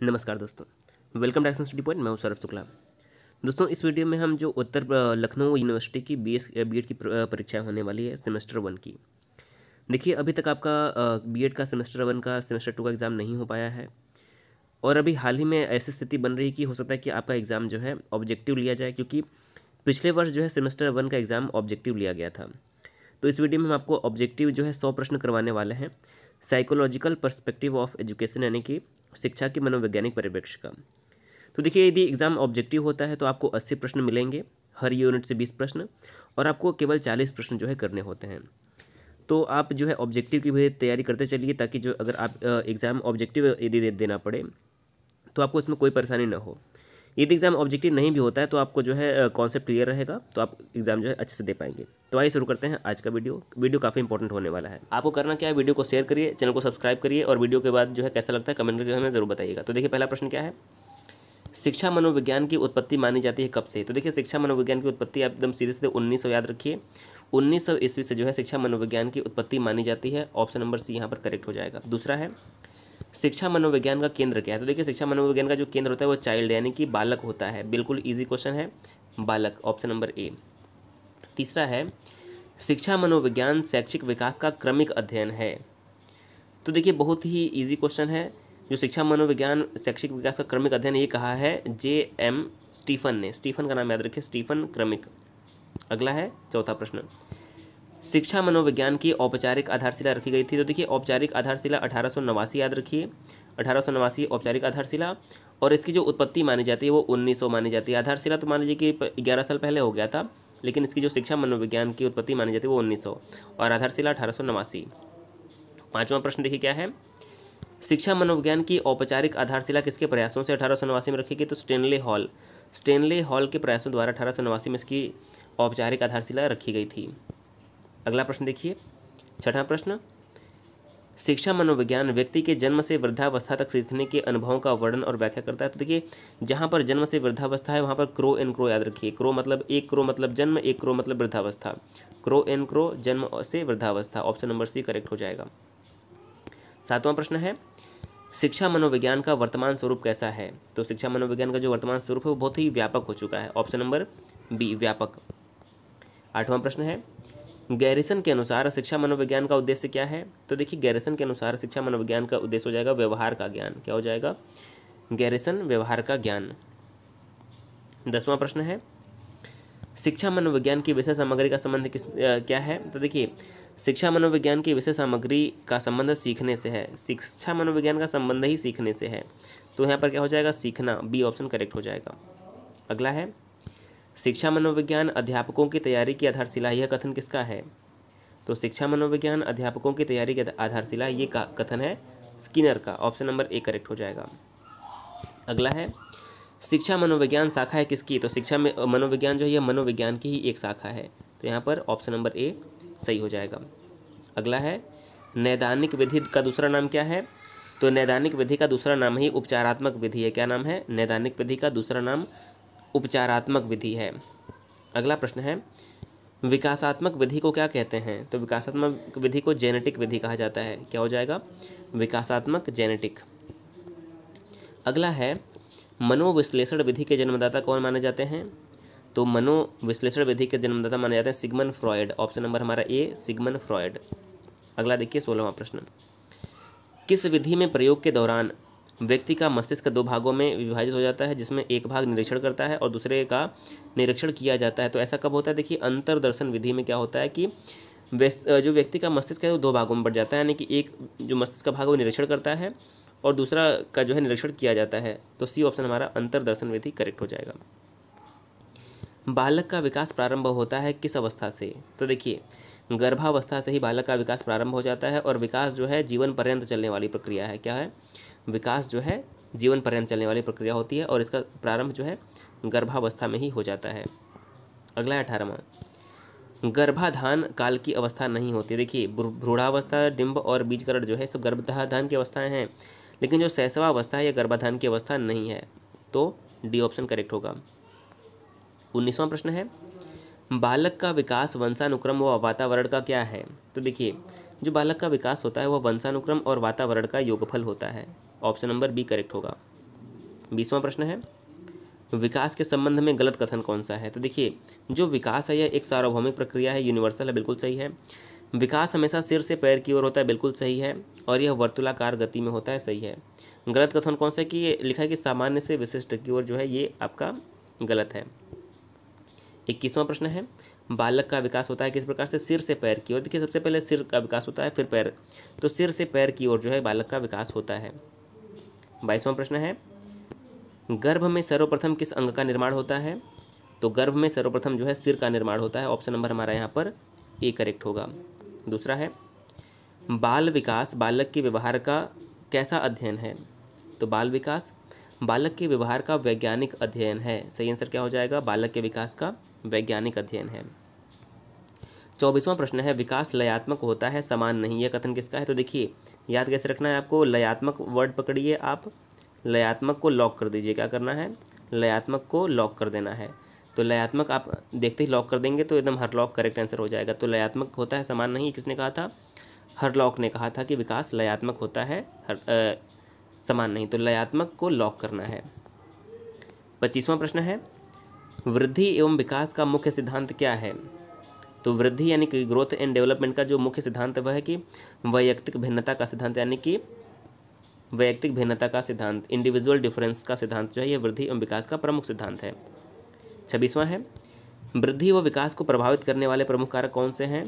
नमस्कार दोस्तों, welcome to study point. मैं हूं सौरभ शुक्ला। दोस्तों, इस वीडियो में हम जो उत्तर लखनऊ यूनिवर्सिटी की बीएड की परीक्षाएं होने वाली है सेमेस्टर 1 की। देखिए, अभी तक आपका बीएड का सेमेस्टर 1 का सेमेस्टर 2 का एग्ज़ाम नहीं हो पाया है और अभी हाल ही में ऐसी स्थिति बन रही है कि हो सकता है कि आपका एग्ज़ाम जो है ऑब्जेक्टिव लिया जाए, क्योंकि पिछले वर्ष जो है सेमेस्टर 1 का एग्ज़ाम ऑब्जेक्टिव लिया गया था। तो इस वीडियो में हम आपको ऑब्जेक्टिव जो है 100 प्रश्न करवाने वाले हैं, साइकोलॉजिकल पर्सपेक्टिव ऑफ एजुकेशन, यानी कि शिक्षा के मनोवैज्ञानिक परिप्रेक्ष्य का। तो देखिए, यदि एग्ज़ाम ऑब्जेक्टिव होता है तो आपको 80 प्रश्न मिलेंगे, हर यूनिट से 20 प्रश्न, और आपको केवल 40 प्रश्न जो है करने होते हैं। तो आप जो है ऑब्जेक्टिव की भी तैयारी करते चलिए, ताकि जो अगर आप एग्ज़ाम ऑब्जेक्टिव यदि देना पड़े तो आपको इसमें कोई परेशानी ना हो। यदि एग्ज़ाम ऑब्जेक्टिव नहीं भी होता है तो आपको जो है कॉन्सेप्ट क्लियर रहेगा, तो आप एग्ज़ाम जो है अच्छे से दे पाएंगे। तो आइए शुरू करते हैं आज का वीडियो काफ़ी इंपॉर्टेंट होने वाला है। आपको करना क्या है, वीडियो को शेयर करिए, चैनल को सब्सक्राइब करिए, और वीडियो के बाद जो है कैसा लगता है कमेंट करके हमें ज़रूर बताइएगा। तो देखिए, पहला प्रश्न क्या है, शिक्षा मनोविज्ञान की उत्पत्ति मानी जाती है कब से? तो देखिए, शिक्षा मनोविज्ञान की उत्पत्ति आप एकदम सीधे सीधे 1900 याद रखिए। 1900 ईस्वी से जो है शिक्षा मनोविज्ञान की उत्पत्ति मानी जाती है। ऑप्शन नंबर सी यहाँ पर करेक्ट हो जाएगा। दूसरा है, शिक्षा मनोविज्ञान का केंद्र क्या है? तो देखिए, शिक्षा मनोविज्ञान का जो केंद्र होता है वो चाइल्ड यानी कि बालक होता है। बिल्कुल इजी क्वेश्चन है, बालक, ऑप्शन नंबर ए। तीसरा है, शिक्षा मनोविज्ञान शैक्षिक विकास का क्रमिक अध्ययन है। तो देखिए, बहुत ही इजी क्वेश्चन है। जो शिक्षा मनोविज्ञान शैक्षिक विकास का क्रमिक अध्ययन ये कहा है J.M. स्टीफन ने। स्टीफन का नाम याद रखिए, स्टीफन क्रमिक। अगला है चौथा प्रश्न, शिक्षा मनोविज्ञान की औपचारिक आधारशिला रखी गई थी। तो देखिए, औपचारिक आधारशिला 1889 याद रखिए, 1889 औपचारिक आधारशिला। और इसकी जो उत्पत्ति मानी जाती है वो 1900 मानी जाती है। आधारशिला तो मान लीजिए कि 11 साल पहले हो गया था, लेकिन इसकी जो शिक्षा मनोविज्ञान की उत्पत्ति मानी जाती है वो 1900 और आधारशिला 1889। पांचवा प्रश्न देखिए क्या है, शिक्षा मनोविज्ञान की औपचारिक आधारशिला किसके प्रयासों से 1889 में रखी गई? तो स्टेनले हॉल के प्रयासों द्वारा 1889 में इसकी औपचारिक आधारशिला रखी गई थी। अगला प्रश्न देखिए, छठा प्रश्न, शिक्षा मनोविज्ञान व्यक्ति के जन्म से वृद्धावस्था तक सीखने के अनुभवों का वर्णन और व्याख्या करता है। तो देखिए, जहाँ पर जन्म से वृद्धावस्था है वहाँ पर क्रो एन क्रो याद रखिए। क्रो मतलब एक क्रो मतलब जन्म, एक क्रो मतलब वृद्धावस्था। क्रो एन क्रो, जन्म से वृद्धावस्था। ऑप्शन नंबर सी करेक्ट हो जाएगा। सातवां प्रश्न है, शिक्षा मनोविज्ञान का वर्तमान स्वरूप कैसा है? तो शिक्षा मनोविज्ञान का जो वर्तमान स्वरूप है वो बहुत ही व्यापक हो चुका है। ऑप्शन नंबर बी, व्यापक। आठवां प्रश्न है, गैरिसन के अनुसार शिक्षा मनोविज्ञान का उद्देश्य क्या है? तो देखिए, गैरिसन के अनुसार शिक्षा मनोविज्ञान का उद्देश्य हो जाएगा व्यवहार का ज्ञान। क्या हो जाएगा? गैरिसन, व्यवहार का ज्ञान। 10वां प्रश्न है, शिक्षा मनोविज्ञान की विषय सामग्री का संबंध क्या है? तो देखिए, शिक्षा मनोविज्ञान की विषय सामग्री का संबंध सीखने से है। शिक्षा मनोविज्ञान का संबंध ही सीखने से है, तो यहाँ पर क्या हो जाएगा? सीखना। बी ऑप्शन करेक्ट हो जाएगा। अगला है, शिक्षा मनोविज्ञान अध्यापकों की तैयारी की आधारशिला, यह कथन किसका है? तो शिक्षा मनोविज्ञान अध्यापकों की तैयारी की आधारशिला, ये कथन है स्किनर का। ऑप्शन नंबर ए करेक्ट हो जाएगा। अगला है, शिक्षा मनोविज्ञान शाखा है किसकी? तो शिक्षा में मनोविज्ञान जो है मनोविज्ञान की ही एक शाखा है, तो यहाँ पर ऑप्शन नंबर ए सही हो जाएगा। अगला है, नैदानिक विधि का दूसरा नाम क्या है? तो नैदानिक विधि का दूसरा नाम ही उपचारात्मक विधि है। क्या नाम है? नैदानिक विधि का दूसरा नाम उपचारात्मक विधि है। अगला प्रश्न है, विकासात्मक विधि को क्या कहते हैं? तो विकासात्मक विधि को जेनेटिक विधि कहा जाता है। क्या हो जाएगा? विकासात्मक, जेनेटिक। अगला है, मनोविश्लेषण विधि के जन्मदाता कौन माने जाते हैं? तो मनोविश्लेषण विधि के जन्मदाता माने जाते हैं सिगमंड फ्रॉयड। ऑप्शन नंबर हमारा ए, सिगमंड फ्रॉयड। अगला देखिए 16वां प्रश्न, किस विधि में प्रयोग के दौरान व्यक्ति का मस्तिष्क दो भागों में विभाजित हो जाता है, जिसमें एक भाग निरीक्षण करता है और दूसरे का निरीक्षण किया जाता है? तो ऐसा कब होता है? देखिए, अंतर्दर्शन विधि में क्या होता है कि जो व्यक्ति का मस्तिष्क है वो दो भागों में बढ़ जाता है, यानी कि एक जो मस्तिष्क का भाग वो निरीक्षण करता है और दूसरा का जो है निरीक्षण किया जाता है। तो सी ऑप्शन हमारा अंतर्दर्शन विधि करेक्ट हो जाएगा। बालक का विकास प्रारंभ होता है किस अवस्था से? तो देखिए, गर्भावस्था से ही बालक का विकास प्रारंभ हो जाता है, और विकास जो है जीवन पर्यंत चलने वाली प्रक्रिया है। क्या है? विकास जो है जीवन पर्यंत चलने वाली प्रक्रिया होती है, और इसका प्रारंभ जो है गर्भावस्था में ही हो जाता है। अगला है 18वां, गर्भाधान काल की अवस्था नहीं होती। देखिए, भ्रूणावस्था, डिंब और बीजकरण जो है सब गर्भाधान की अवस्थाएं हैं, लेकिन जो शैशवावस्था है यह गर्भाधान की अवस्था नहीं है। तो डी ऑप्शन करेक्ट होगा। 19वां प्रश्न है, बालक का विकास वंशानुक्रम व वातावरण का क्या है? तो देखिए, जो बालक का विकास होता है वह वंशानुक्रम और वातावरण का योगफल होता है। ऑप्शन नंबर बी करेक्ट होगा। 20वां प्रश्न है, विकास के संबंध में गलत कथन कौन सा है? तो देखिए, जो विकास है यह एक सार्वभौमिक प्रक्रिया है, यूनिवर्सल है, बिल्कुल सही है। विकास हमेशा सिर से पैर की ओर होता है, बिल्कुल सही है। और यह वर्तुलाकार गति में होता है, सही है। गलत कथन कौन सा है कि ये लिखा है कि सामान्य से विशिष्ट की ओर जो है, ये आपका गलत है। 21वां प्रश्न है, बालक का विकास होता है किस प्रकार से? सिर से पैर की ओर। देखिए, सबसे पहले सिर का विकास होता है, फिर पैर, तो सिर से पैर की ओर जो है बालक का विकास होता है। 22वां प्रश्न है, गर्भ में सर्वप्रथम किस अंग का निर्माण होता है? तो गर्भ में सर्वप्रथम जो है सिर का निर्माण होता है। ऑप्शन नंबर हमारा यहाँ पर ए करेक्ट होगा। दूसरा है, बाल विकास बालक के व्यवहार का कैसा अध्ययन है? तो बाल विकास बालक के व्यवहार का वैज्ञानिक अध्ययन है। सही आंसर क्या हो जाएगा? बालक के विकास का वैज्ञानिक अध्ययन है। 24वां प्रश्न है, विकास लयात्मक होता है, समान नहीं, यह कथन किसका है? तो देखिए, याद कैसे रखना है आपको, लयात्मक वर्ड पकड़िए आप, लयात्मक को लॉक कर दीजिए। क्या करना है? लयात्मक को लॉक कर देना है। तो लयात्मक आप देखते ही लॉक कर देंगे तो एकदम हरलॉक करेक्ट आंसर हो जाएगा। तो लयात्मक होता है, समान नहीं, किसने कहा था? हरलॉक ने कहा था कि विकास लयात्मक होता है, समान नहीं। तो लयात्मक को लॉक करना है। 25वां प्रश्न है, वृद्धि एवं विकास का मुख्य सिद्धांत क्या है? तो वृद्धि यानी कि ग्रोथ एंड डेवलपमेंट का जो मुख्य सिद्धांत वह है कि वैयक्तिक भिन्नता का सिद्धांत, यानी कि वैयक्तिक भिन्नता का सिद्धांत, इंडिविजुअल डिफरेंस का सिद्धांत जो है यह वृद्धि एवं विकास का प्रमुख सिद्धांत है। 26वां है, वृद्धि व विकास को प्रभावित करने वाले प्रमुख कारक कौन से हैं?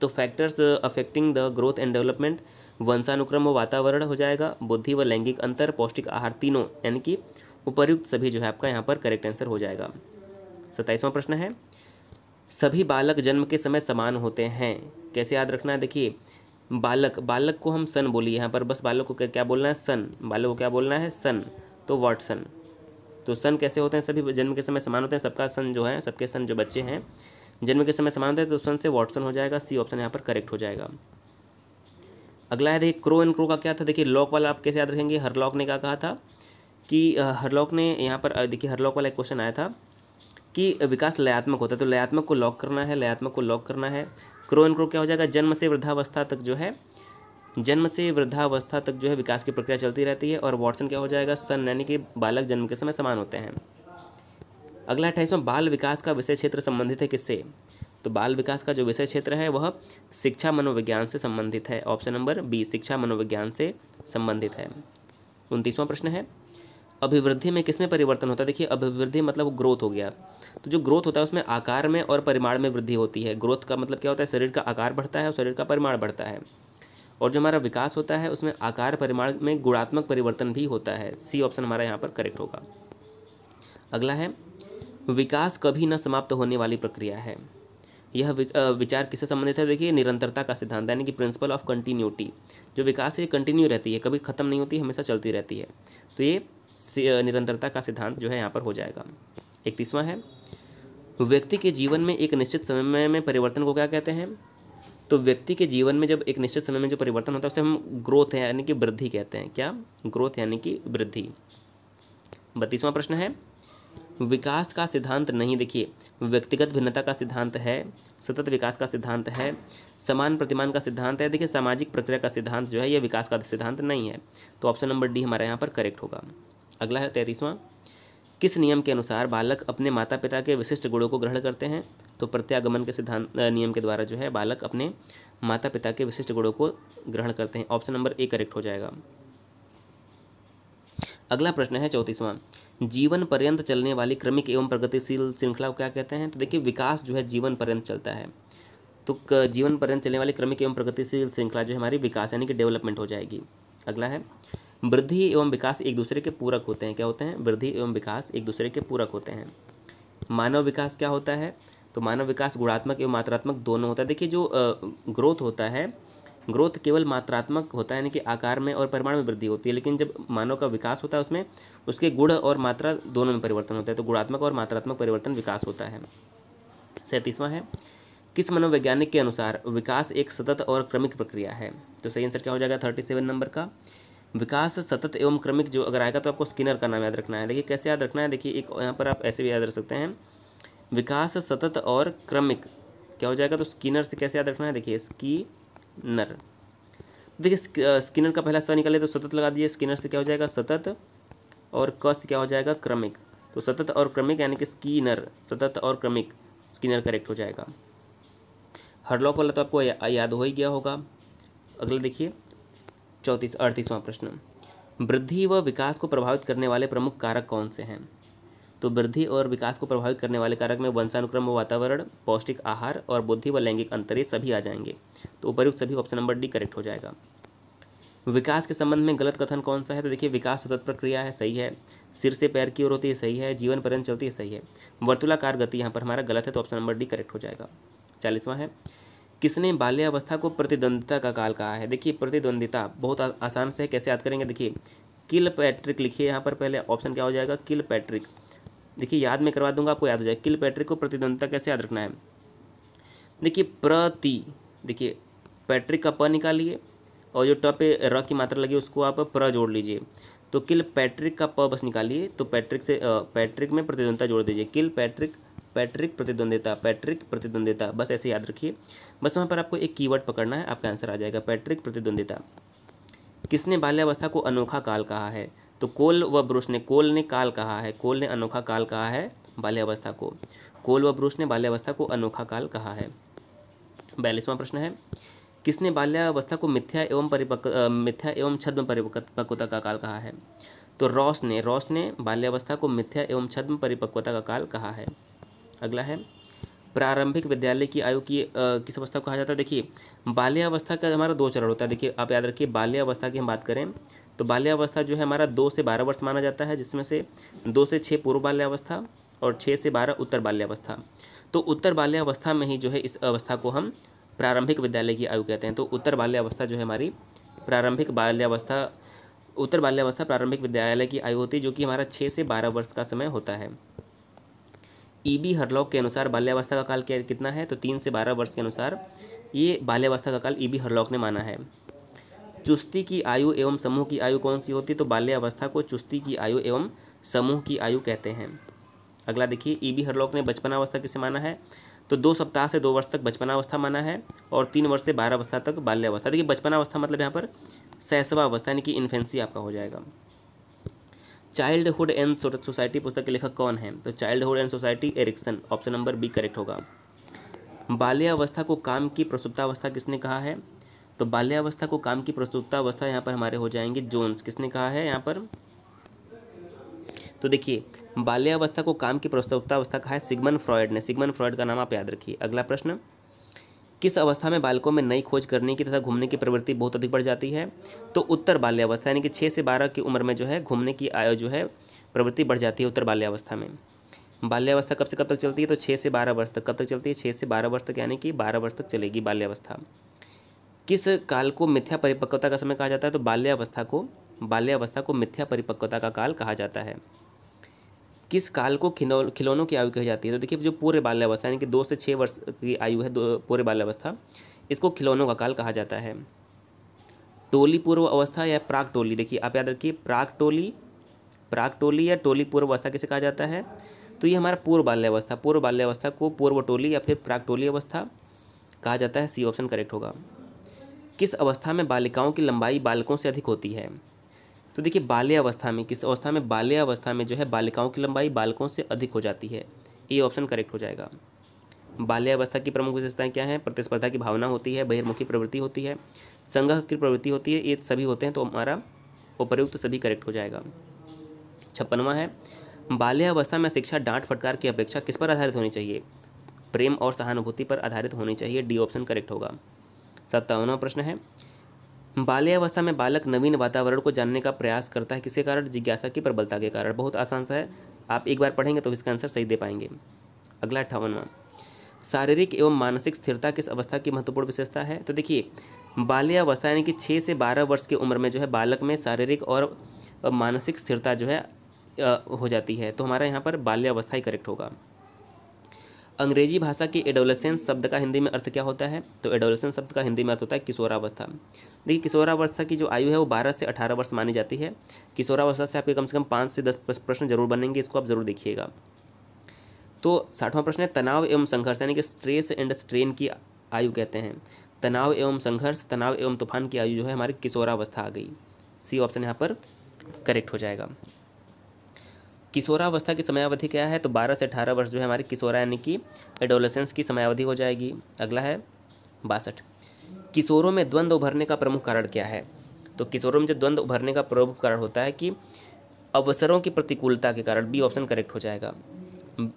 तो factors affecting the growth and development, वंशानुक्रम व वातावरण हो जाएगा, बुद्धि व लैंगिक अंतर, पौष्टिक आहार, तीनों, यानी कि उपर्युक्त सभी जो है आपका यहाँ पर करेक्ट आंसर हो जाएगा। 27वां प्रश्न है, सभी बालक जन्म के समय समान होते हैं, कैसे याद रखना है? देखिए, बालक को हम सन बोलिए यहाँ पर, बस बालक को क्या बोलना है? सन। बालक को क्या बोलना है? सन। तो वाटसन। तो सन कैसे होते हैं? सभी जन्म के समय समान होते हैं, सबका सन जो है, सबके सन जो बच्चे हैं जन्म के समय समान होते हैं, तो सन से वाटसन हो जाएगा। सी ऑप्शन यहाँ पर करेक्ट हो जाएगा। अगला है, देखिए, क्रो एंड क्रो का क्या था? देखिए, लॉक वाला आप कैसे याद रखेंगे? हरलॉक ने क्या कहा था कि हरलॉक ने यहाँ पर देखिए, हरलॉक वाला एक क्वेश्चन आया था कि विकास लयात्मक होता है, तो लयात्मक को लॉक करना है, लयात्मक को लॉक करना है। क्रो एंड क्रो क्या हो जाएगा? जन्म से वृद्धावस्था तक जो है, जन्म से वृद्धावस्था तक जो है विकास की प्रक्रिया चलती रहती है। और वाटसन क्या हो जाएगा? सन, यानी कि बालक जन्म के समय समान होते हैं। अगला 28वां, बाल विकास का विषय क्षेत्र संबंधित है किससे? तो बाल विकास का जो विषय क्षेत्र है वह शिक्षा मनोविज्ञान से संबंधित है। ऑप्शन नंबर बी, शिक्षा मनोविज्ञान से संबंधित है। 29वां प्रश्न है, अभिवृद्धि में किसमें परिवर्तन होता है? देखिए, अभिवृद्धि मतलब ग्रोथ हो गया, तो जो ग्रोथ होता है उसमें आकार में और परिमाण में वृद्धि होती है। ग्रोथ का मतलब क्या होता है? शरीर का आकार बढ़ता है और शरीर का परिमाण बढ़ता है। और जो हमारा विकास होता है उसमें आकार परिमाण में गुणात्मक परिवर्तन भी होता है। सी ऑप्शन हमारा यहाँ पर करेक्ट होगा। अगला है, विकास कभी न समाप्त होने वाली प्रक्रिया है, यह विचार किससे संबंधित है? देखिए, निरंतरता का सिद्धांत, यानी कि प्रिंसिपल ऑफ कंटिन्यूटी। जो विकास है ये कंटिन्यू रहती है, कभी खत्म नहीं होती, हमेशा चलती रहती है। तो ये निरंतरता का सिद्धांत जो है यहाँ पर हो जाएगा। 31वां है, व्यक्ति के जीवन में एक निश्चित समय में परिवर्तन को क्या कहते हैं? तो व्यक्ति के जीवन में जब एक निश्चित समय में जो परिवर्तन होता है उसे हम ग्रोथ है यानी कि वृद्धि कहते हैं। क्या? ग्रोथ यानी कि वृद्धि। 32वां प्रश्न है, विकास का सिद्धांत नहीं, देखिए, व्यक्तिगत भिन्नता का सिद्धांत है, सतत विकास का सिद्धांत है, समान प्रतिमान का सिद्धांत है। देखिए, सामाजिक प्रक्रिया का सिद्धांत जो है यह विकास का सिद्धांत नहीं है। तो ऑप्शन नंबर डी हमारे यहाँ पर करेक्ट होगा। अगला है 33वां, किस नियम के अनुसार बालक अपने माता पिता के विशिष्ट गुणों को ग्रहण करते हैं? तो प्रत्यागमन के सिद्धांत नियम के द्वारा जो है बालक अपने माता पिता के विशिष्ट गुणों को ग्रहण करते हैं। ऑप्शन नंबर ए करेक्ट हो जाएगा। अगला प्रश्न है 34वां, जीवन पर्यंत चलने वाली क्रमिक एवं प्रगतिशील श्रृंखला को क्या कहते हैं? तो देखिए, विकास जो है जीवन पर्यंत चलता है, तो जीवन पर्यंत चलने वाली क्रमिक एवं प्रगतिशील श्रृंखला जो है हमारी विकास यानी कि डेवलपमेंट हो जाएगी। अगला है, वृद्धि एवं विकास एक दूसरे के पूरक होते हैं। क्या होते हैं? वृद्धि एवं विकास एक दूसरे के पूरक होते हैं। मानव विकास क्या होता है? तो मानव विकास गुणात्मक एवं मात्रात्मक दोनों होता है। देखिए, जो ग्रोथ होता है, ग्रोथ केवल मात्रात्मक होता है, यानी कि आकार में और परिमाण में वृद्धि होती है, लेकिन जब मानव का विकास होता है उसमें उसके गुण और मात्रा दोनों में परिवर्तन होता है। तो गुणात्मक और मात्रात्मक परिवर्तन विकास होता है। 37वां है, किस मनोवैज्ञानिक के अनुसार विकास एक सतत और क्रमिक प्रक्रिया है? तो सही आंसर क्या हो जाएगा 37 नंबर का? विकास सतत एवं क्रमिक जो अगर आएगा तो आपको स्किनर का नाम याद रखना है। देखिए, कैसे याद रखना है? देखिए, एक यहाँ पर आप ऐसे भी याद रख सकते हैं, विकास सतत और क्रमिक क्या हो जाएगा? तो स्किनर से कैसे याद रखना है? देखिए, स्किनर। देखिए, स्किनर का पहला स निकाले तो सतत लगा दीजिए, स्किनर से क्या हो जाएगा? सतत और क से क्या हो जाएगा क्रमिक, तो सतत और क्रमिक यानी कि स्कीनर, सतत और क्रमिक, स्कीनर करेक्ट हो जाएगा। हरलॉक वाला तो आपको याद हो ही गया होगा। अगला देखिए 38वां प्रश्न, वृद्धि व विकास को प्रभावित करने वाले प्रमुख कारक कौन से हैं? तो वृद्धि और विकास को प्रभावित करने वाले कारक में वंशानुक्रम व वातावरण, पौष्टिक आहार और बुद्धि व लैंगिक अंतर, ये सभी आ जाएंगे। तो उपर्युक्त सभी ऑप्शन नंबर डी करेक्ट हो जाएगा। विकास के संबंध में गलत कथन कौन सा है? तो देखिए विकास सतत प्रक्रिया है, सही है। सिर से पैर की ओर होती है, सही है। जीवन पर्यंत चलती है, सही है। वर्तुलाकार गति यहाँ पर हमारा गलत है, तो ऑप्शन नंबर डी करेक्ट हो जाएगा। 40वां है, किसने बाल्यावस्था को प्रतिद्वंदिता का काल कहा है? देखिए प्रतिद्वंदिता बहुत आसान से है, कैसे याद करेंगे? देखिए किल पैट्रिक लिखिए यहाँ पर, पहले ऑप्शन क्या हो जाएगा किल पैट्रिक। देखिए याद में करवा दूंगा, आपको याद हो जाएगा। किल पैट्रिक को प्रतिद्वंदिता कैसे याद रखना है? देखिए देखिए पैट्रिक का प निकालिए और जो ट पे र की मात्रा लगी उसको आप प्र जोड़ लीजिए, तो किल पैट्रिक का प बस निकालिए, तो पैट्रिक से पैट्रिक में प्रतिद्वंदिता जोड़ दीजिए। किल पैट्रिक, पैट्रिक प्रतिद्वंदिता, पैट्रिक प्रतिद्वंदिता, बस ऐसे याद रखिए। बस वहाँ पर आपको एक कीवर्ड पकड़ना है, आपका आंसर आ जाएगा पैट्रिक प्रतिद्वंदिता। किसने बाल्यावस्था को अनोखा काल कहा है? तो कोल व ब्रुश ने, कोल ने काल कहा है, कोल ने अनोखा काल कहा है बाल्यावस्था को। कोल व ब्रुश ने बाल्यावस्था को अनोखा काल कहा है। 42वां प्रश्न है, किसने बाल्यावस्था को मिथ्या एवं छद्म परिपक्वता का काल कहा है? तो रॉस ने बाल्यावस्था को मिथ्या एवं छद्म परिपक्वता का काल कहा है। अगला है, प्रारंभिक विद्यालय की आयु की किस अवस्था को कहा जाता है? देखिए बाल्यावस्था का हमारा 2 चरण होता है। देखिए आप याद रखिए, बाल्यावस्था की हम बात करें तो बाल्यावस्था जो है हमारा 2 से 12 वर्ष माना जाता है, जिसमें से 2 से 6 पूर्व बाल्यावस्था और 6 से 12 उत्तर बाल्यावस्था। तो उत्तर बाल्यावस्था में ही जो है इस अवस्था को हम प्रारंभिक विद्यालय की आयु कहते हैं। तो उत्तर बाल्यावस्था जो है हमारी प्रारंभिक बाल्यावस्था, उत्तर बाल्यावस्था प्रारंभिक विद्यालय की आयु होती है, जो कि हमारा 6 से 12 वर्ष का समय होता है। ईबी हरलॉक के अनुसार बाल्यावस्था का काल कितना है? तो 3 से 12 वर्ष के अनुसार ये बाल्यावस्था का काल ईबी हरलॉक ने माना है। चुस्ती की आयु एवं समूह की आयु कौन सी होती है? तो बाल्यावस्था को चुस्ती की आयु एवं समूह की आयु कहते हैं। अगला देखिए, ईबी हरलॉक ने बचपनावस्था किसे माना है? तो 2 सप्ताह से 2 वर्ष तक बचपनावस्था माना है और 3 वर्ष से 12 अवस्था तक बाल्यावस्था। देखिए बचपनावस्था मतलब यहाँ पर शैशवावस्था यानी कि इन्फेंसी आपका हो जाएगा। चाइल्डहुड एंड सोसाइटी पुस्तक के लेखक कौन है? तो childhood and society Erikson, option number B correct होगा। बाल्यावस्था को काम की प्रसुप्तावस्था किसने कहा है? तो बाल्यावस्था को काम की प्रसुप्तावस्था यहाँ पर हमारे हो जाएंगे जोन्स। किसने कहा है यहाँ पर? तो देखिए बाल्यावस्था को काम की प्रसुप्तावस्था कहा है सिगमंड फ्रॉयड ने। सिगमंड फ्रॉयड का नाम आप याद रखिए। अगला प्रश्न, किस अवस्था में बालकों में नई खोज करने की तथा घूमने की प्रवृत्ति बहुत अधिक बढ़ जाती है? तो उत्तर बाल्यावस्था यानी कि 6 से 12 की उम्र में जो है घूमने की आयु जो है प्रवृत्ति बढ़ जाती है उत्तर बाल्यावस्था में। बाल्यावस्था कब से कब तक चलती है? तो 6 से 12 वर्ष तक। कब तक चलती है? 6 से 12 वर्ष तक, यानी कि 12 वर्ष तक चलेगी बाल्यावस्था। किस काल को मिथ्या परिपक्वता का समय कहा जाता है? तो बाल्यावस्था को मिथ्या परिपक्वता का काल कहा जाता है। किस काल को खिलौनों की आयु कही जाती है? तो देखिए जो पूर्व बाल्यावस्था यानी कि 2 से 6 वर्ष की आयु है पूर्व बाल्यावस्था, इसको खिलौनों का काल कहा जाता है। टोली पूर्व अवस्था या प्राक टोली, देखिए आप याद रखिए प्राक टोली या टोली पूर्व अवस्था किसे कहा जाता है? तो ये हमारा पूर्व बाल्यावस्था को पूर्व टोली या फिर प्राक टोली अवस्था कहा जाता है। सी ऑप्शन करेक्ट होगा। किस अवस्था में बालिकाओं की लंबाई बालकों से अधिक होती है? तो देखिए बाल्यावस्था में, किस अवस्था में? बाल्यावस्था में जो है बालिकाओं की लंबाई बालकों से अधिक हो जाती है। ये ऑप्शन करेक्ट हो जाएगा। बाल्यावस्था की प्रमुख विशेषताएं क्या हैं? प्रतिस्पर्धा की भावना होती है, बहिर्मुखी प्रवृत्ति होती है, संघ की प्रवृत्ति होती है, ये सभी होते हैं, तो हमारा उपर्युक्त सभी करेक्ट हो जाएगा। 56वां है, बाल्यावस्था में शिक्षा डांट फटकार की अपेक्षा किस पर आधारित होनी चाहिए? प्रेम और सहानुभूति पर आधारित होनी चाहिए। डी ऑप्शन करेक्ट होगा। 57वां प्रश्न है, बाल्यावस्था में बालक नवीन वातावरण को जानने का प्रयास करता है किसके कारण? जिज्ञासा की प्रबलता के कारण। बहुत आसान सा है, आप एक बार पढ़ेंगे तो इसका आंसर सही दे पाएंगे। अगला 58वां, शारीरिक एवं मानसिक स्थिरता किस अवस्था की महत्वपूर्ण विशेषता है? तो देखिए बाल्यावस्था यानी कि 6 से 12 वर्ष की उम्र में जो है बालक में शारीरिक और मानसिक स्थिरता जो है हो जाती है, तो हमारा यहाँ पर बाल्यावस्था ही करेक्ट होगा। अंग्रेजी भाषा की एडोलेसेंस शब्द का हिंदी में अर्थ क्या होता है? तो एडोलेसेंस शब्द का हिंदी में अर्थ होता है किशोरावस्था। देखिए किशोरावस्था की जो आयु है वो 12 से 18 वर्ष मानी जाती है। किशोरावस्था से आपके कम से कम 5 से 10 प्रश्न जरूर बनेंगे, इसको आप जरूर देखिएगा। तो 60वां प्रश्न है, तनाव एवं संघर्ष यानी कि स्ट्रेस एंड स्ट्रेन की आयु कहते हैं। तनाव एवं संघर्ष, तनाव एवं तूफान की आयु जो है हमारी किशोरावस्था आ गई। सी ऑप्शन यहाँ पर करेक्ट हो जाएगा। किशोरावस्था की समयावधि क्या है? तो 12 से 18 वर्ष जो है हमारी किशोरा यानी कि एडोलेसेंस की समयावधि हो जाएगी। अगला है 62। किशोरों में द्वंद्व उभरने का प्रमुख कारण क्या है? तो किशोरों में जो द्वंद्व उभरने का प्रमुख कारण होता है कि अवसरों की प्रतिकूलता के कारण। बी ऑप्शन करेक्ट हो जाएगा।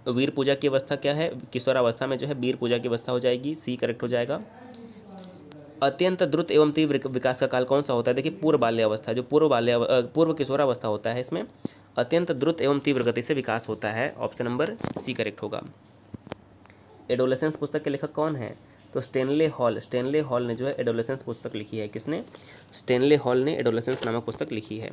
वीर पूजा की अवस्था क्या है? किशोरावस्था में जो है वीर पूजा की अवस्था हो जाएगी। सी करेक्ट हो जाएगा। अत्यंत द्रुत एवं तीव्र विकास का काल कौन सा होता है? देखिए पूर्व बाल्यावस्था, जो पूर्व किशोरावस्था होता है, इसमें अत्यंत द्रुत एवं तीव्र गति से विकास होता है। ऑप्शन नंबर सी करेक्ट होगा। एडोलेसेंस पुस्तक के लेखक कौन है? तो स्टेनले हॉल। स्टेनले हॉल ने जो है एडोलेसेंस पुस्तक लिखी है। किसने? स्टेनले हॉल ने एडोलेसेंस नामक पुस्तक लिखी है।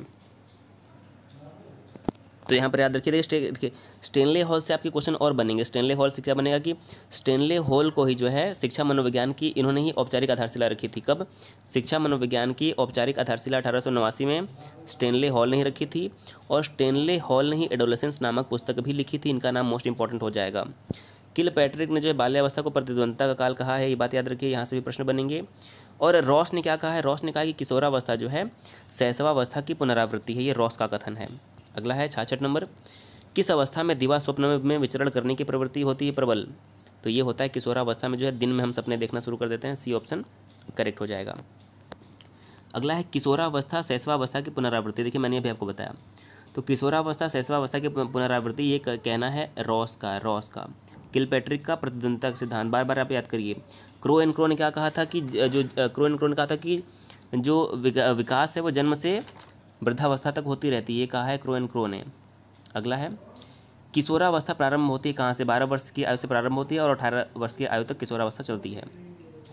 तो यहाँ पर याद रखिए, देखिए स्टेनले हॉल से आपके क्वेश्चन और बनेंगे। स्टेनले हॉल से क्या बनेगा कि स्टेनले हॉल को ही जो है शिक्षा मनोविज्ञान की इन्होंने ही औपचारिक आधारशिला रखी थी। कब? शिक्षा मनोविज्ञान की औपचारिक आधारशिला 1889 में स्टेनले हॉल ने ही रखी थी। और स्टेनले हॉल ने ही एडोलेसेंस नामक पुस्तक भी लिखी थी। इनका नाम मोस्ट इंपॉर्टेंट हो जाएगा। किलपैट्रिक ने जो है बाल्यावस्था को प्रतिद्वंदता का काल कहा है। ये बात याद रखिए, यहाँ से भी प्रश्न बनेंगे। और रॉस ने क्या कहा है? रॉस ने कहा कि किशोरावस्था जो है शैशवावस्था की पुनरावृत्ति है। ये रॉस का कथन है। अगला है 66 नंबर। किस अवस्था में दिवा स्वप्न में विचरण करने की प्रवृत्ति होती है प्रबल? तो ये होता है किशोरावस्था में जो है दिन में हम सपने देखना शुरू कर देते हैं। सी ऑप्शन करेक्ट हो जाएगा। अगला है किशोरावस्था शैशवावस्था की पुनरावृत्ति। देखिए मैंने अभी आपको बताया, तो किशोरावस्था शैशवावस्था की पुनरावृत्ति ये कहना है रॉस का। किलपैट्रिक का प्रतिद्वंदता का सिद्धांत, बार बार आप याद करिए। क्रो एंड क्रो ने क्या कहा था कि क्रो एंड क्रो ने कहा था कि जो विकास है वो जन्म से वृद्धावस्था तक होती रहती है। ये कहा है क्रो एंड क्रो ने। अगला है किशोरावस्था प्रारंभ होती है कहाँ से? 12 वर्ष की आयु से प्रारंभ होती है और 18 वर्ष की आयु तक किशोरावस्था चलती है।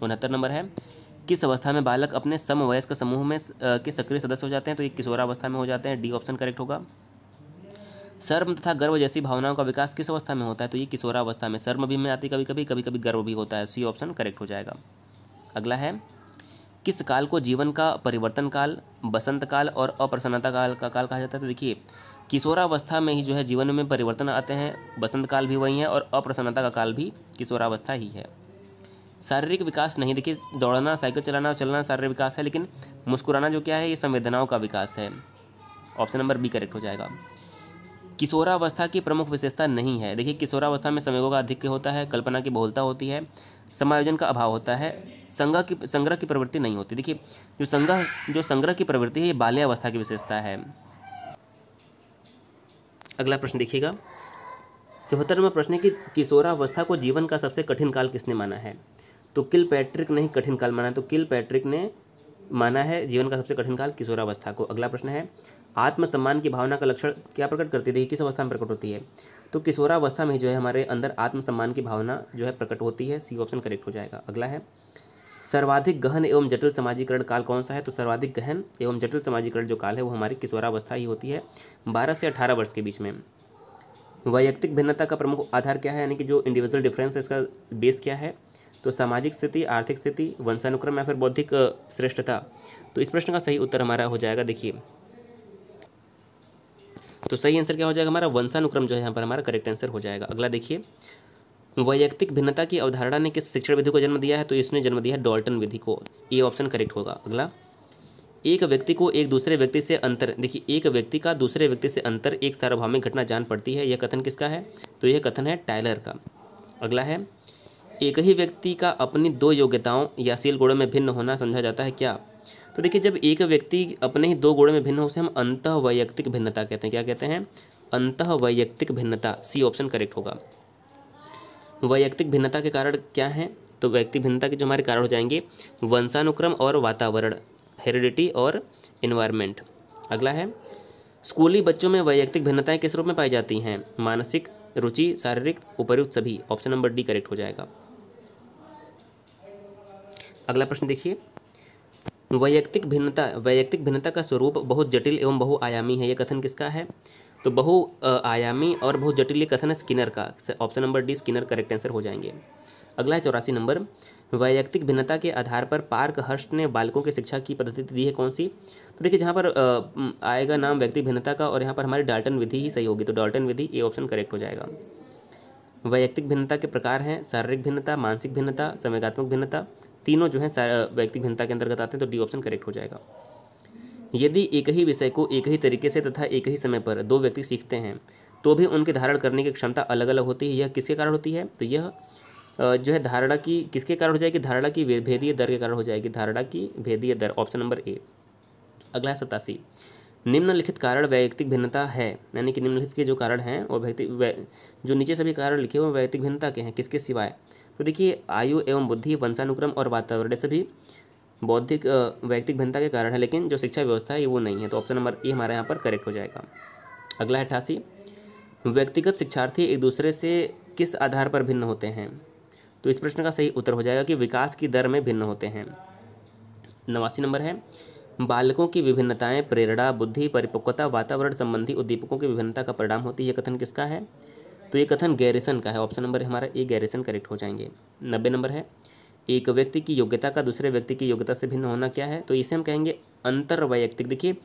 69 नंबर है किस अवस्था में बालक अपने समवयस्क समूह में के सक्रिय सदस्य हो जाते हैं? तो ये किशोरावस्था में हो जाते हैं। डी ऑप्शन करेक्ट होगा। शर्म तथा गर्व जैसी भावनाओं का विकास किस अवस्था में होता है? तो ये किशोरावस्था में। शर्म भी में आती कभी कभी गर्व भी होता है। सी ऑप्शन करेक्ट हो जाएगा। अगला है किस काल को जीवन का परिवर्तन काल, बसंत काल और अप्रसन्नता काल का काल कहा जाता है? तो देखिए किशोरावस्था में ही जो है जीवन में परिवर्तन आते हैं। बसंत काल भी वही है और अप्रसन्नता का काल भी किशोरावस्था ही है। शारीरिक विकास नहीं, देखिए दौड़ना, साइकिल चलाना और चलना शारीरिक विकास है, लेकिन मुस्कुराना जो क्या है ये संवेदनाओं का विकास है। ऑप्शन नंबर बी करेक्ट हो जाएगा। किशोरावस्था की प्रमुख विशेषता नहीं है। देखिए किशोरावस्था में संवेगों का अधिक्य होता है, कल्पना की बहुलता होती है, समायोजन का अभाव होता है, संग्रह की प्रवृत्ति नहीं होती। देखिए जो संग्रह की प्रवृत्ति है ये बाल्यावस्था की विशेषता है। अगला प्रश्न देखिएगा, 74वां प्रश्न है कि किशोरावस्था को जीवन का सबसे कठिन काल किसने माना है? तो किलपैट्रिक ने ही कठिन काल माना है। तो किलपैट्रिक ने माना है जीवन का सबसे कठिन काल किशोरावस्था को। अगला प्रश्न है आत्मसम्मान की भावना का लक्षण क्या प्रकट करती है? किस अवस्था में प्रकट होती है? तो किशोरावस्था में जो है हमारे अंदर आत्मसम्मान की भावना जो है प्रकट होती है। सी ऑप्शन करेक्ट हो जाएगा। अगला है सर्वाधिक गहन एवं जटिल समाजीकरण काल कौन सा है? तो सर्वाधिक गहन एवं जटिल समाजीकरण जो काल है वो हमारी किशोरावस्था ही होती है, 12 से 18 वर्ष के बीच में। वैयक्तिक भिन्नता का प्रमुख आधार क्या है, यानी कि जो इंडिविजुअल डिफरेंस है इसका बेस क्या है? तो सामाजिक स्थिति, आर्थिक स्थिति, वंशानुक्रम या फिर बौद्धिक श्रेष्ठता। तो इस प्रश्न का सही उत्तर हमारा हो जाएगा, देखिए तो सही आंसर क्या हो जाएगा हमारा? वंशानुक्रम जो है यहाँ पर हमारा करेक्ट आंसर हो जाएगा। अगला देखिए वैयक्तिक भिन्नता की अवधारणा ने किस शिक्षण विधि को जन्म दिया है? तो इसने जन्म दिया है डाल्टन विधि को। ये ऑप्शन करेक्ट होगा। अगला एक व्यक्ति को एक दूसरे व्यक्ति से अंतर, देखिए एक व्यक्ति का दूसरे व्यक्ति से अंतर एक सार्वभौमिक घटना जान पड़ती है, यह कथन किसका है? तो यह कथन है टायलर का। अगला है एक ही व्यक्ति का अपनी दो योग्यताओं या शील गुणों में भिन्न होना समझा जाता है क्या? तो देखिए जब एक व्यक्ति अपने ही दो गुणों में भिन्न हो उसे हम अंतः वैयक्तिक भिन्नता कहते हैं। क्या कहते हैं? अंतः वैयक्तिक भिन्नता। सी ऑप्शन करेक्ट होगा। वैयक्तिक भिन्नता के कारण क्या है? तो वैयक्तिक भिन्नता के जो हमारे कारण हो जाएंगे वंशानुक्रम और वातावरण, हेरिडिटी और इन्वायरमेंट। अगला है स्कूली बच्चों में वैयक्तिक भिन्नताएं किस रूप में पाई जाती हैं? मानसिक, रुचि, शारीरिक, उपर्युक्त सभी। ऑप्शन नंबर डी करेक्ट हो जाएगा। अगला प्रश्न देखिए वैयक्तिक भिन्नता का स्वरूप बहुत जटिल एवं बहुआयामी है, यह कथन किसका है? तो बहुआयामी और बहुत जटिल ये कथन है स्किनर का। Option number D Skinner correct answer हो जाएंगे। अगला है 84 नंबर वैयक्तिक भिन्नता के आधार पर पार्क हर्स्ट ने बालकों की शिक्षा की पद्धति दी है कौन सी? तो देखिए जहाँ पर आएगा नाम वैयक्तिक भिन्नता का और यहाँ पर हमारी डाल्टन विधि ही सही होगी, तो डाल्टन विधि ये ऑप्शन करेक्ट हो जाएगा। वैयक्तिक भिन्नता के प्रकार हैं शारीरिक भिन्नता, मानसिक भिन्नता, संवेगात्मक भिन्नता। तीनों जो है वैयक्तिक भिन्नता के अंतर्गत आते हैं, तो डी ऑप्शन करेक्ट हो जाएगा। यदि एक ही विषय को एक ही तरीके से तथा एक ही समय पर दो व्यक्ति सीखते हैं तो भी उनके धारण करने की क्षमता अलग अलग होती है। यह किसके कारण होती है? तो यह जो है धारणा की किसके कारण हो जाएगी? धारणा की भेदीय दर के कारण हो जाएगी। धारणा की भेदीय दर, ऑप्शन नंबर ए। अगला है 87। निम्नलिखित कारण वैयक्तिक भिन्नता है, यानी कि निम्नलिखित के जो कारण हैं वो जो नीचे सभी कारण लिखे हुए वैयक्तिक भिन्नता के हैं, किसके सिवाय? तो देखिए आयु एवं बुद्धि, वंशानुक्रम और वातावरण सभी बौद्धिक वैयक्तिक भिन्नता के कारण है, लेकिन जो शिक्षा व्यवस्था है वो नहीं है। तो ऑप्शन नंबर ए हमारे यहाँ पर करेक्ट हो जाएगा। अगला है 88। व्यक्तिगत शिक्षार्थी एक दूसरे से किस आधार पर भिन्न होते हैं? तो इस प्रश्न का सही उत्तर हो जाएगा कि विकास की दर में भिन्न होते हैं। 89 नंबर है, बालकों की विभिन्नताएं प्रेरणा, बुद्धि, परिपक्वता, वातावरण संबंधी उद्दीपकों की विभिन्नता का परिणाम होती है। यह कथन किसका है? तो ये कथन गैरिसन का है। ऑप्शन नंबर हमारा ए गैरिसन करेक्ट हो जाएंगे। 90 नंबर है, एक व्यक्ति की योग्यता का दूसरे व्यक्ति की योग्यता से भिन्न होना क्या है? तो इसे हम कहेंगे अंतर्वैयक्तिक। देखिए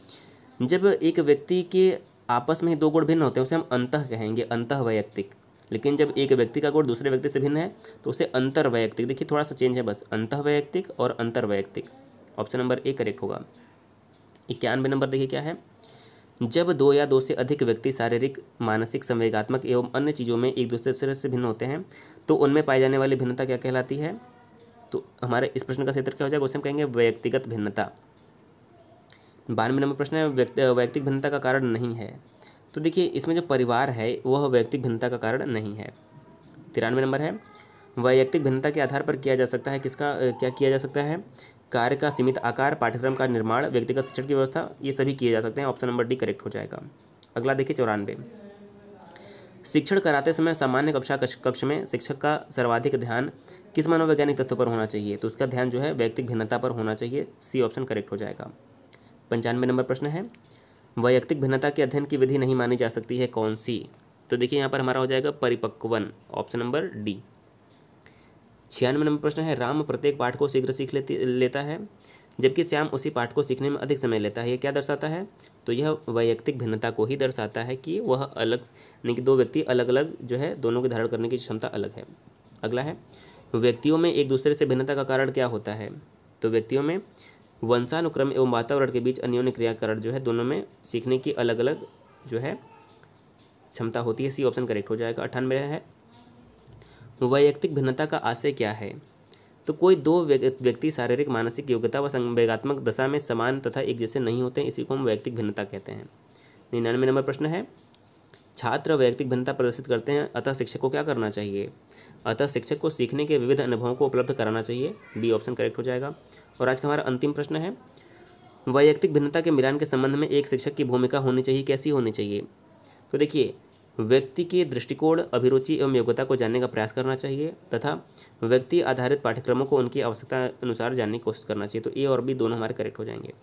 जब एक व्यक्ति के आपस में ही दो गुण भिन्न होते हैं उसे हम अंतः कहेंगे, अंतःवैयक्तिक। लेकिन जब एक व्यक्ति का गुण दूसरे व्यक्ति से भिन्न है तो उसे अंतर्वैयक्तिक। देखिए थोड़ा सा चेंज है बस, अंतःवैयक्तिक और अंतर्वैयक्तिक। ऑप्शन नंबर ए करेक्ट होगा। 91 नंबर देखिए क्या है, जब दो या दो से अधिक व्यक्ति शारीरिक, मानसिक, संवेगात्मक एवं अन्य चीज़ों में एक दूसरे से भिन्न होते हैं तो उनमें पाई जाने वाली भिन्नता क्या कहलाती है? तो हमारे इस प्रश्न का सही उत्तर क्या हो जाएगा? उसे हम कहेंगे व्यक्तिगत भिन्नता। 92 नंबर प्रश्न है, वैयक्तिक भिन्नता का कारण नहीं है। तो देखिए इसमें जो परिवार है वह वैयक्तिक भिन्नता का कारण नहीं है। 93 नंबर है, वैयक्तिक भिन्नता के आधार पर किया जा सकता है किसका क्या किया जा सकता है? कार्य का सीमित आकार, पाठ्यक्रम का निर्माण, व्यक्तिगत शिक्षण की व्यवस्था, ये सभी किए जा सकते हैं। ऑप्शन नंबर डी करेक्ट हो जाएगा। अगला देखिए 94। शिक्षण कराते समय सामान्य कक्ष में शिक्षक का सर्वाधिक ध्यान किस मनोवैज्ञानिक तत्व पर होना चाहिए? तो उसका ध्यान जो है वैयक्तिक भिन्नता पर होना चाहिए। सी ऑप्शन करेक्ट हो जाएगा। 95 नंबर प्रश्न है, वैयक्तिक भिन्नता के अध्ययन की विधि नहीं मानी जा सकती है, कौन सी? तो देखिए यहाँ पर हमारा हो जाएगा परिपक्वन, ऑप्शन नंबर डी। 96 नंबर प्रश्न है, राम प्रत्येक पाठ को शीघ्र सीख लेता है जबकि श्याम उसी पाठ को सीखने में अधिक समय लेता है। ये क्या दर्शाता है? तो यह वैयक्तिक भिन्नता को ही दर्शाता है कि वह अलग, यानी कि दो व्यक्ति अलग अलग जो है दोनों की धारण करने की क्षमता अलग है। अगला है, व्यक्तियों में एक दूसरे से भिन्नता का कारण क्या होता है? तो व्यक्तियों में वंशानुक्रम एवं वातावरण के बीच अन्योन्य क्रियाकरण जो है दोनों में सीखने की अलग अलग जो है क्षमता होती है। सी ऑप्शन करेक्ट हो जाएगा। 98 है, वैयक्तिक भिन्नता का आशय क्या है? तो कोई दो व्यक्ति शारीरिक, मानसिक योग्यता व संवेगात्मक दशा में समान तथा एक जैसे नहीं होते हैं, इसी को हम वैयक्तिक भिन्नता कहते हैं। 99 नंबर प्रश्न है, छात्र वैयक्तिक भिन्नता प्रदर्शित करते हैं अतः शिक्षक को क्या करना चाहिए? अतः शिक्षक को सीखने के विविध अनुभवों को उपलब्ध कराना चाहिए। बी ऑप्शन करेक्ट हो जाएगा। और आज का हमारा अंतिम प्रश्न है, वैयक्तिक भिन्नता के मिलान के संबंध में एक शिक्षक की भूमिका होनी चाहिए, कैसी होनी चाहिए? तो देखिए व्यक्ति के दृष्टिकोण, अभिरुचि एवं योग्यता को जानने का प्रयास करना चाहिए तथा व्यक्ति आधारित पाठ्यक्रमों को उनकी आवश्यकता अनुसार जानने की कोशिश करना चाहिए। तो ए और बी दोनों हमारे करेक्ट हो जाएंगे।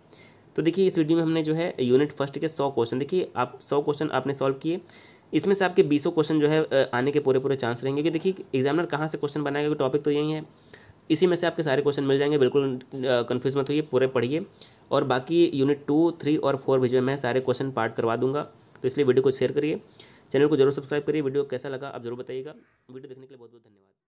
तो देखिए इस वीडियो में हमने जो है यूनिट फर्स्ट के 100 क्वेश्चन, देखिए आप 100 क्वेश्चन आपने सॉल्व किए, इसमें से आपके 20 क्वेश्चन जो है आने के पूरे चांस रहेंगे। क्योंकि देखिए एग्जामिनर कहाँ से क्वेश्चन बनाएगा, टॉपिक तो यही है, इसी में से आपके सारे क्वेश्चन मिल जाएंगे। बिल्कुल कन्फ्यूज मत होइए, पूरे पढ़िए। और बाकी यूनिट 2, 3 और 4 भी जो है मैं सारे क्वेश्चन पार्ट करवा दूंगा, तो इसलिए वीडियो को शेयर करिए, चैनल को जरूर सब्सक्राइब करिए। वीडियो कैसा लगा आप जरूर बताइएगा। वीडियो देखने के लिए बहुत बहुत धन्यवाद।